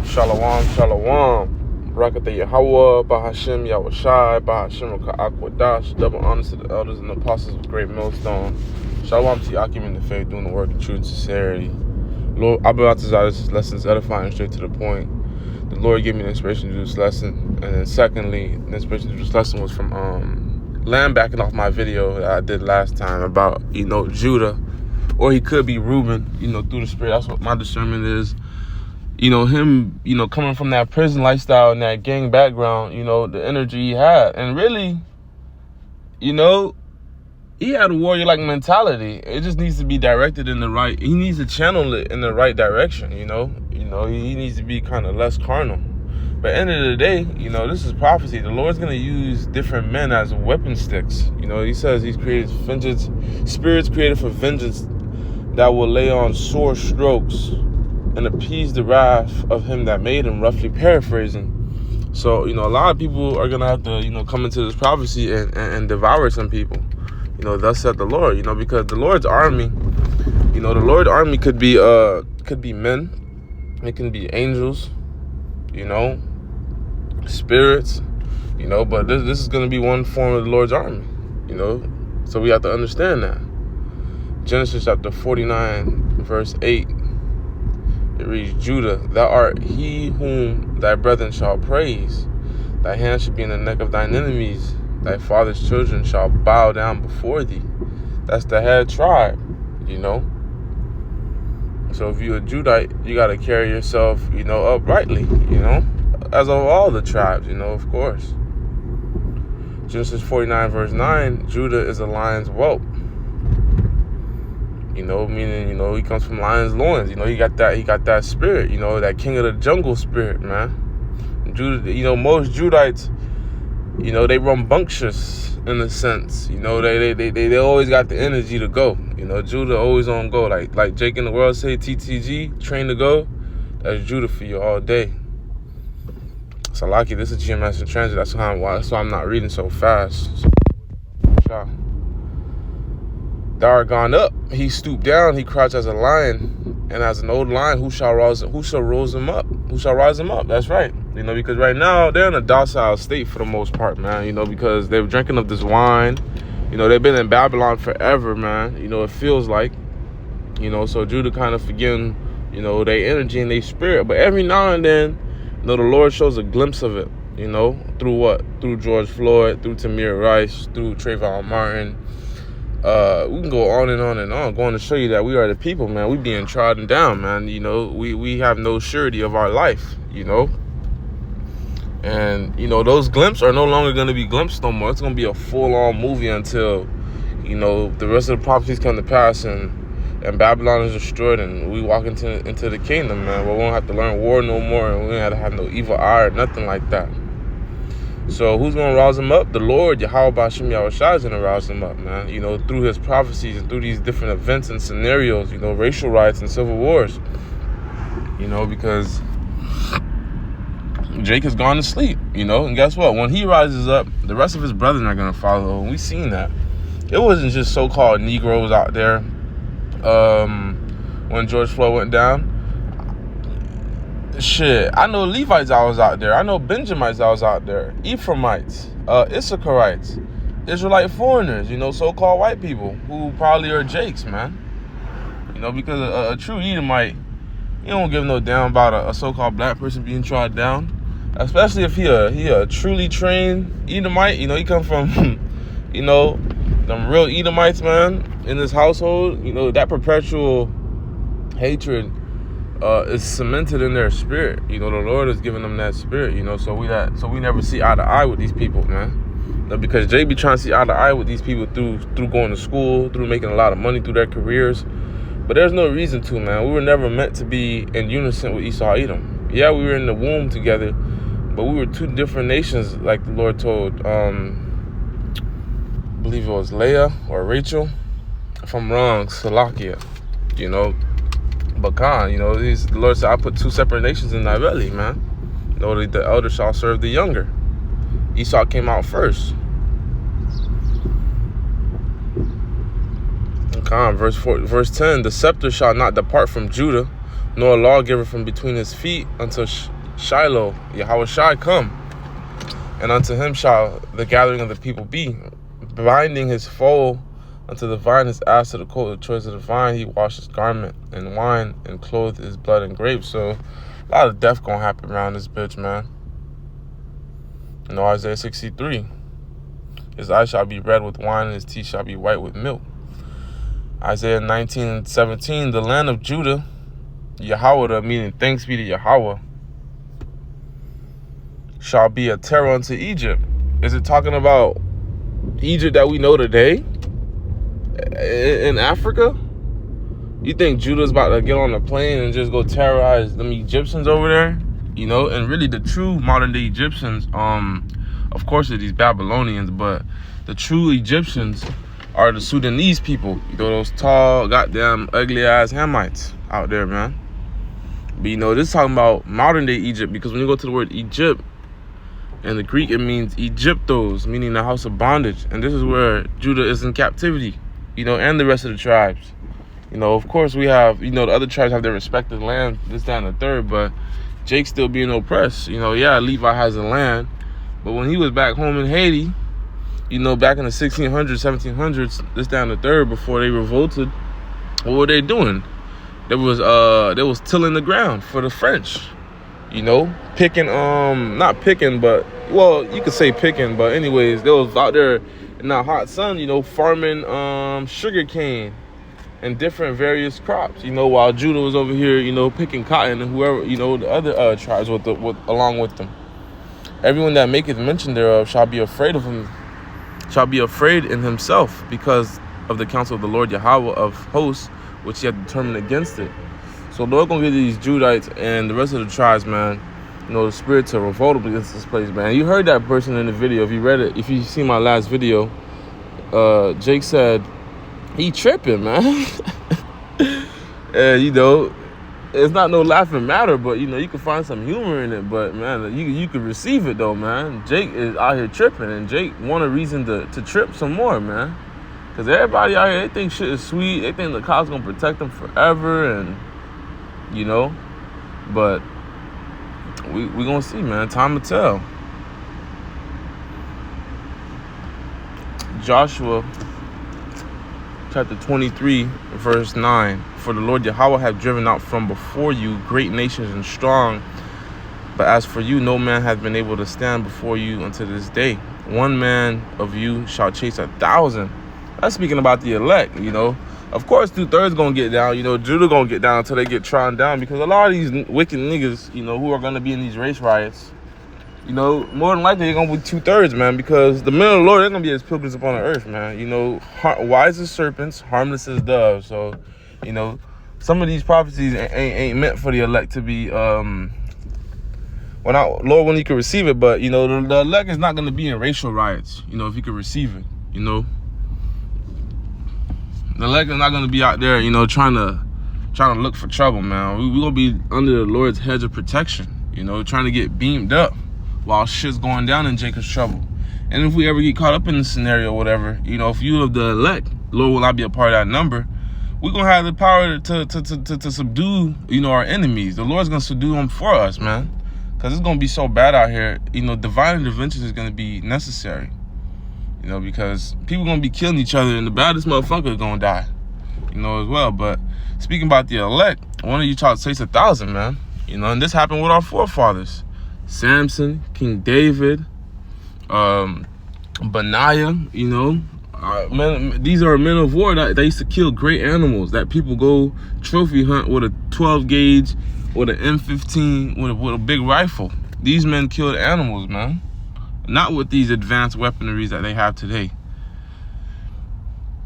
Shalom, shalom. Barakatah Yahweh, Bahashem Yahushai, Bahashem Raka'akwadash. Double honors to the elders and the apostles of Great Millstone. Shalom to Yakim in the faith, doing the work in truth and sincerity. Lord, I'm about to start this lesson is edifying, straight to the point. The Lord gave me the inspiration to do this lesson. And then secondly, the inspiration to do this lesson was from land backing off my video that I did last time about, Judah. Or he could be Reuben, through the spirit. That's what my discernment is. Him, coming from that prison lifestyle and that gang background, the energy he had. And really, he had a warrior-like mentality. It just needs to be directed in the right, he needs to channel it in the right direction, he needs to be kind of less carnal. But at the end of the day, this is prophecy. The Lord's going to use different men as weapon sticks. He says he's created vengeance, spirits created for vengeance that will lay on sore strokes and appease the wrath of him that made him, roughly paraphrasing. So, a lot of people are going to have to, come into this prophecy and devour some people. Thus said the Lord, because the Lord's army, the Lord's army could be men. It can be angels, spirits, but this is going to be one form of the Lord's army, So we have to understand that. Genesis chapter 49, verse 8. It reads, Judah, thou art he whom thy brethren shall praise. Thy hand shall be in the neck of thine enemies. Thy father's children shall bow down before thee. That's the head tribe, So if you're a Judite, you got to carry yourself, uprightly, as of all the tribes, of course. Genesis 49, verse 9, Judah is a lion's whelp. Meaning, he comes from lion's loins. He got that spirit, that king of the jungle spirit, man. Judah, most Judites, they rambunctious in a sense. They always got the energy to go. Judah always on go. Like Jake in the world say, TTG, train to go. That's Judah for you all day. Salaki, this is GMS in transit. That's why I'm not reading so fast. Thou art gone up. He stooped down. He crouched as a lion, and as an old lion, who shall rise him up? Who shall rise him up? That's right. Because right now they're in a docile state for the most part, man. Because they're drinking of this wine. They've been in Babylon forever, man. It feels like. So Judah kind of forgetting, their energy and their spirit. But every now and then, the Lord shows a glimpse of it. Through what? Through George Floyd, through Tamir Rice, through Trayvon Martin. We can go on and on and on, going to show you that we are the people, man. We being trodden down, man. We have no surety of our life, And, those glimpses are no longer going to be glimpses no more. It's going to be a full-on movie until, the rest of the prophecies come to pass and Babylon is destroyed and we walk into the kingdom, man. Where we won't have to learn war no more and we don't have to have no evil eye or nothing like that. So who's going to rouse him up? The Lord, Yahweh Bahashem Yahushai, is going to rouse him up, man. Through his prophecies and through these different events and scenarios, racial riots and civil wars. Because Jake has gone to sleep, and guess what? When he rises up, the rest of his brethren are going to follow. And we've seen that. It wasn't just so-called Negroes out there when George Floyd went down. Shit, I know Levites that was out there. I know Benjamites that was out there. Ephraimites, Issacharites, Israelite foreigners, so-called white people who probably are Jakes, man. Because a true Edomite, he don't give no damn about a so-called black person being trod down. Especially if he a truly trained Edomite. He come from, them real Edomites, man, in his household. That perpetual hatred is cemented in their spirit. The Lord has given them that spirit, so we never see eye to eye with these people, man. Because Jay be trying to see eye to eye with these people through going to school, through making a lot of money through their careers. But there's no reason to, man. We were never meant to be in unison with Esau Edom. Yeah, we were in the womb together, but we were two different nations, like the Lord told, I believe it was Leah or Rachel. If I'm wrong, Salakia, Bakan, the Lord said, I put two separate nations in thy belly, man. The elder shall serve the younger. Esau came out first. Verse 10, the scepter shall not depart from Judah, nor a lawgiver from between his feet until Shiloh, Yahweh Shai come, and unto him shall the gathering of the people be. Binding his foal unto the vine, his ass to the coat of the choice of the vine, he washed his garment in wine and clothed his blood in grapes. So a lot of death gonna happen around this bitch, man. You know, Isaiah 63. His eyes shall be red with wine, and his teeth shall be white with milk. Isaiah 19:17, the land of Judah, Yahweh, meaning thanks be to Yahweh, shall be a terror unto Egypt. Is it talking about Egypt that we know today? In Africa? You think Judah's about to get on a plane and just go terrorize them Egyptians over there? You know, and really the true modern day Egyptians, of course they're these Babylonians, but the true Egyptians are the Sudanese people. You know, those tall, goddamn, ugly ass Hamites out there, man. But you know, this is talking about modern day Egypt, because when you go to the word Egypt, in the Greek, it means Egyptos, meaning the house of bondage. And this is where Judah is in captivity, you know, and the rest of the tribes. You know, of course, we have, you know, the other tribes have their respective land, this, that, and the third, but Jake's still being oppressed. You know, yeah, Levi has a land, but when he was back home in Haiti, you know, back in the 1600s, 1700s, this, that, and the third, before they revolted, what were they doing? They was tilling the ground for the French. You know, picking, not picking, but, well, you could say picking, but anyways, they was out there in the hot sun, you know, farming sugar cane and different various crops, you know, while Judah was over here, you know, picking cotton, and whoever, you know, the other tribes along with them. Everyone that maketh mention thereof shall be afraid of him, shall be afraid in himself, because of the counsel of the Lord Yahweh of hosts, which he had determined against it. So Lord gonna give these Judites and the rest of the tribes, man, you know, the spirit to revolt against this place, man. You heard that person in the video. If you read it, if you see my last video, Jake said he tripping, man. And you know, it's not no laughing matter, but you know, you can find some humor in it. But man, you can receive it though, man. Jake is out here tripping, and Jake want a reason to trip some more, man. Cause everybody out here, they think shit is sweet. They think the cops gonna protect them forever, and you know, but we gonna see, man. Time will tell. Joshua chapter 23, verse 9. For the Lord Yahweh hath driven out from before you great nations and strong, but as for you, no man hath been able to stand before you unto this day. One man of you shall chase 1,000. That's speaking about the elect, you know. Of course, 2/3 gonna get down. You know, Judah gonna get down until they get trodden down, because a lot of these wicked niggas, you know, who are gonna be in these race riots, you know, more than likely they're gonna be 2/3, man, because the men of the Lord, they're gonna be as pilgrims upon the earth, man. You know, wise as serpents, harmless as doves. So, you know, some of these prophecies ain't meant for the elect to be, well, not Lord when you can receive it, but you know, the elect is not gonna be in racial riots. You know, if you can receive it, you know. The elect is not gonna be out there, you know, trying to look for trouble, man. We gonna be under the Lord's hedge of protection, you know, trying to get beamed up while shit's going down in Jacob's trouble. And if we ever get caught up in the scenario or whatever, you know, if you of the elect, Lord will not be a part of that number, we're gonna have the power to subdue, you know, our enemies. The Lord's gonna subdue them for us, man. Cause it's gonna be so bad out here, you know, divine intervention is gonna be necessary. You know, because people gonna be killing each other, and the baddest motherfucker is gonna die, you know, as well. But speaking about the elect, one of you tried to chase 1,000, man. You know, and this happened with our forefathers. Samson, King David, Benaiah, you know. Man, these are men of war that they used to kill great animals that people go trophy hunt with a 12 gauge, with an M15, with a big rifle. These men killed animals, man. Not with these advanced weaponries that they have today.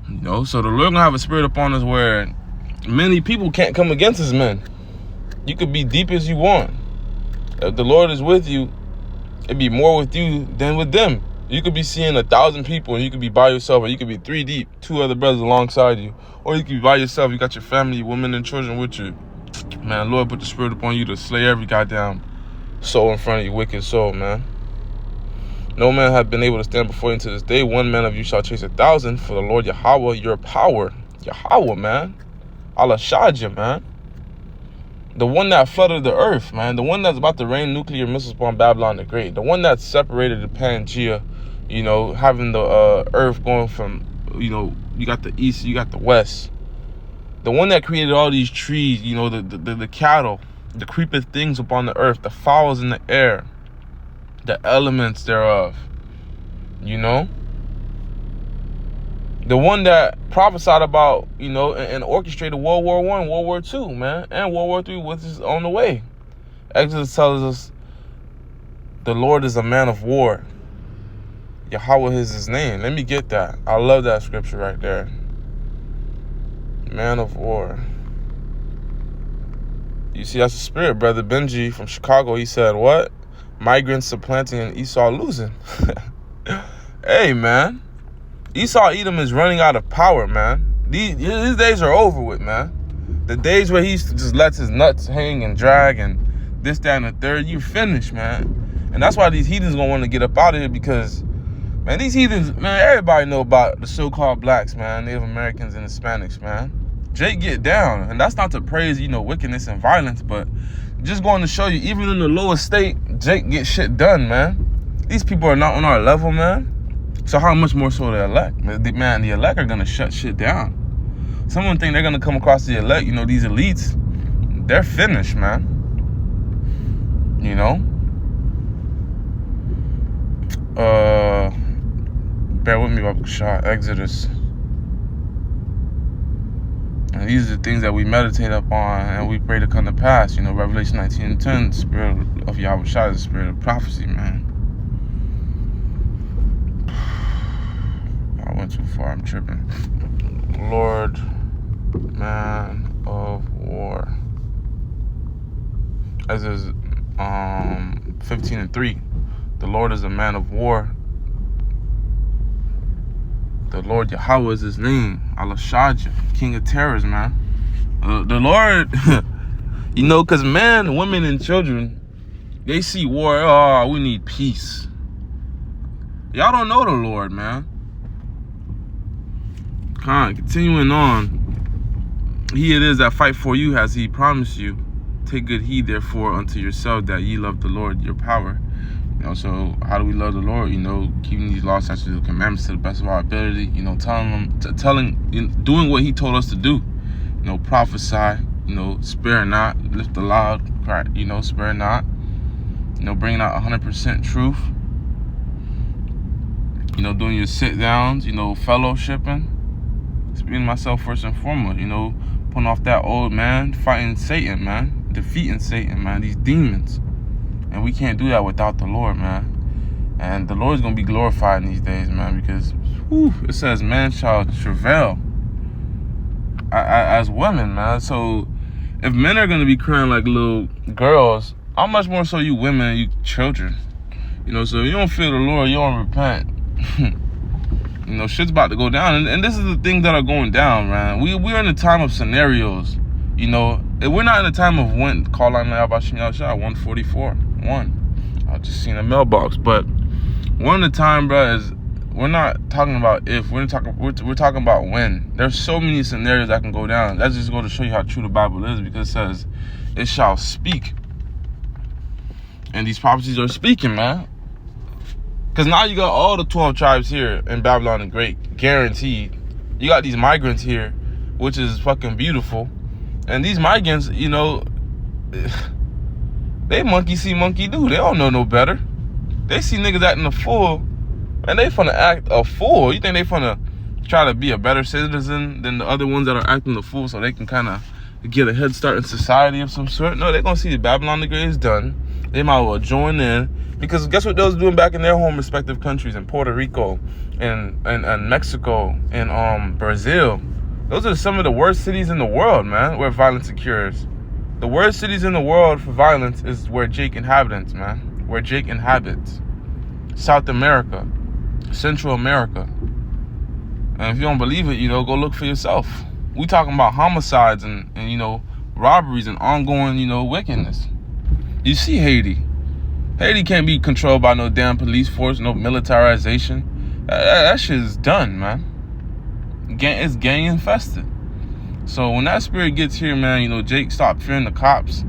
You know, so the Lord gonna have a spirit upon us where many people can't come against his men. You could be deep as you want. If the Lord is with you, it'd be more with you than with them. You could be seeing 1,000 people, and you could be by yourself, or you could be 3 deep, 2 other brothers alongside you, or you could be by yourself. You got your family, women and children with you. Man, Lord put the spirit upon you to slay every goddamn soul in front of you, wicked soul, man. No man hath been able to stand before you to this day. One man of you shall chase 1,000. For the Lord Yahweh, your power. Yahweh, man. Allah Shadja, man. The one that flooded the earth, man. The one that's about to rain nuclear missiles upon Babylon the Great. The one that separated the Pangea, having the earth going from, you got the east, you got the west. The one that created all these trees, the cattle, the creeping things upon the earth, the fowls in the air, the elements thereof. The one that prophesied about, and orchestrated World War I, World War II, man, and World War III, which is on the way. Exodus tells us the Lord is a man of war. Yahweh is his name. Let me get that. I love that scripture right there. Man of war. You see, that's the spirit. Brother Benji from Chicago, he said, what? Migrants supplanting and Esau losing. Hey, man. Esau Edom is running out of power, man. His days are over with, man. The days where he just lets his nuts hang and drag and this, that, and the third, you finished, man. And that's why these heathens gonna want to get up out of here because, man, these heathens, man, everybody know about the so-called blacks, man, Native Americans and Hispanics, man. Jake get down. And that's not to praise, wickedness and violence, but just going to show you, even in the lowest state, Jake get shit done, man. These people are not on our level, man. So how much more so the elect? Man, the elect are going to shut shit down. Someone think they're going to come across the elect, these elites, they're finished, man. Bear with me, Baba Shah, Exodus. And these are the things that we meditate upon and we pray to come to pass. Revelation 19:10, the spirit of Yahweh Shah is the spirit of prophecy, man. I went too far, I'm tripping. Lord, man of war. As is 15:3. The Lord is a man of war. The Lord Yahweh is his name. Allah Shaja, King of terrors, man. The Lord, because men, women, and children, they see war. Oh, we need peace. Y'all don't know the Lord, man. Continuing on. He it is that fight for you as he promised you. Take good heed, therefore, unto yourself that ye love the Lord, your power. So how do we love the Lord? Keeping these laws, statutes, and commandments to the best of our ability. Doing what he told us to do. Prophesy. Spare not, lift the loud cry. Spare not. Bringing out 100% truth. Doing your sit downs. Fellowshipping. Speaking to myself first and foremost. Putting off that old man, fighting Satan, man, defeating Satan, man. These demons. And we can't do that without the Lord, man. And the Lord's going to be glorified in these days, man, because it says man shall travail as women, man. So if men are going to be crying like little girls, how much more so you women, you children? So if you don't fear the Lord, you don't repent. Shit's about to go down. And this is the things that are going down, man. We're in a time of scenarios. We're not in a time of when. Call on Yahweh 144. I just seen a mailbox, but one of the time, bro, is we're not talking about if, we're talking about when. There's so many scenarios that can go down. That's just going to show you how true the Bible is, because it says it shall speak, and these prophecies are speaking, man. Because now you got all the 12 tribes here in Babylon the Great, guaranteed. You got these migrants here, which is fucking beautiful, and these migrants, they monkey see, monkey do. They don't know no better. They see niggas acting a fool, and they finna act a fool. You think they finna try to be a better citizen than the other ones that are acting the fool so they can kind of get a head start in society of some sort? No, they're gonna see the Babylon the Great is done. They might as well join in, because guess what they was doing back in their home respective countries, in Puerto Rico and Mexico and Brazil. Those are some of the worst cities in the world, man, where violence occurs. The worst cities in the world for violence is where Jake inhabits, man. Where Jake inhabits. South America. Central America. And if you don't believe it, go look for yourself. We talking about homicides and robberies and ongoing, wickedness. You see Haiti. Haiti can't be controlled by no damn police force, no militarization. That shit is done, man. It's gang infested. So when that spirit gets here, man, you know, Jake, stop fearing the cops.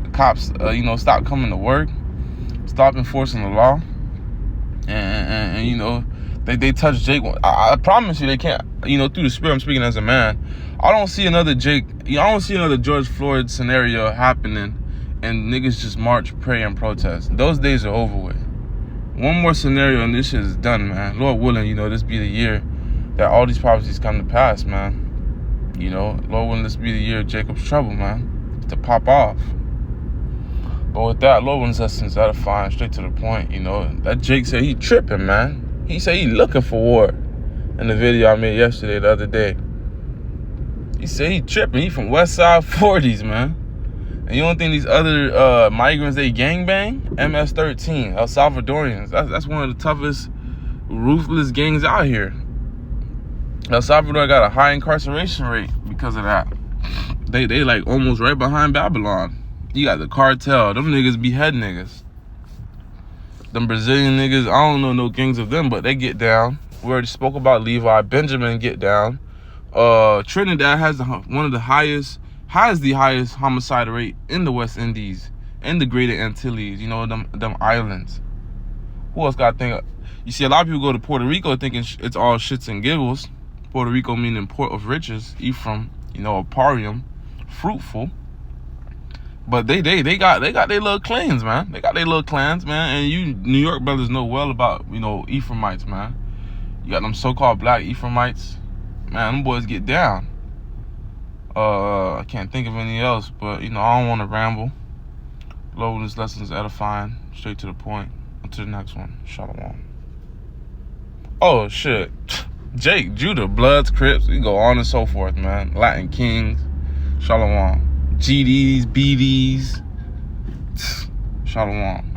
The cops, you know, stop coming to work. Stop enforcing the law. And you know, they touch Jake. I promise you they can't, you know, through the spirit, I'm speaking as a man. I don't see another Jake, I don't see another George Floyd scenario happening and niggas just march, pray, and protest. Those days are over with. One more scenario and this shit is done, man. Lord willing, you know, this be the year that all these prophecies come to pass, man. You know, Lord willing, this be the year of Jacob's trouble, man. To pop off. But with that, Lord willing, lessons edifying, straight to the point, you know. That Jake said he tripping, man. He said he looking for war. In the video I made yesterday, the other day. He said he tripping. He from West Side 40s, man. And you don't think these other migrants, they gangbang? MS-13, El Salvadorians. That's one of the toughest, ruthless gangs out here. El Salvador got a high incarceration rate because of that. They like almost right behind Babylon. You got the cartel. Them niggas behead niggas. Them Brazilian niggas, I don't know no gangs of them, but they get down. We already spoke about Levi. Benjamin get down. Trinidad has the highest homicide rate in the West Indies, in the Greater Antilles, you know, them islands. Who else got to think? You see, a lot of people go to Puerto Rico thinking it's all shits and giggles. Puerto Rico meaning port of riches, Ephraim, you know, Ephraim, fruitful. But they got their little clans, man. They got their little clans, man. And you New York brothers know well about, you know, Ephraimites, man. You got them so-called black Ephraimites. Man, them boys get down. I can't think of any else, but, you know, I don't want to ramble. Lord, this lesson is edifying, straight to the point. On to the next one. Shalom. Oh, shit. Jake, Judah, Bloods, Crips, we go on and so forth, man. Latin Kings. Shalom. GDs, BDs. Shalom.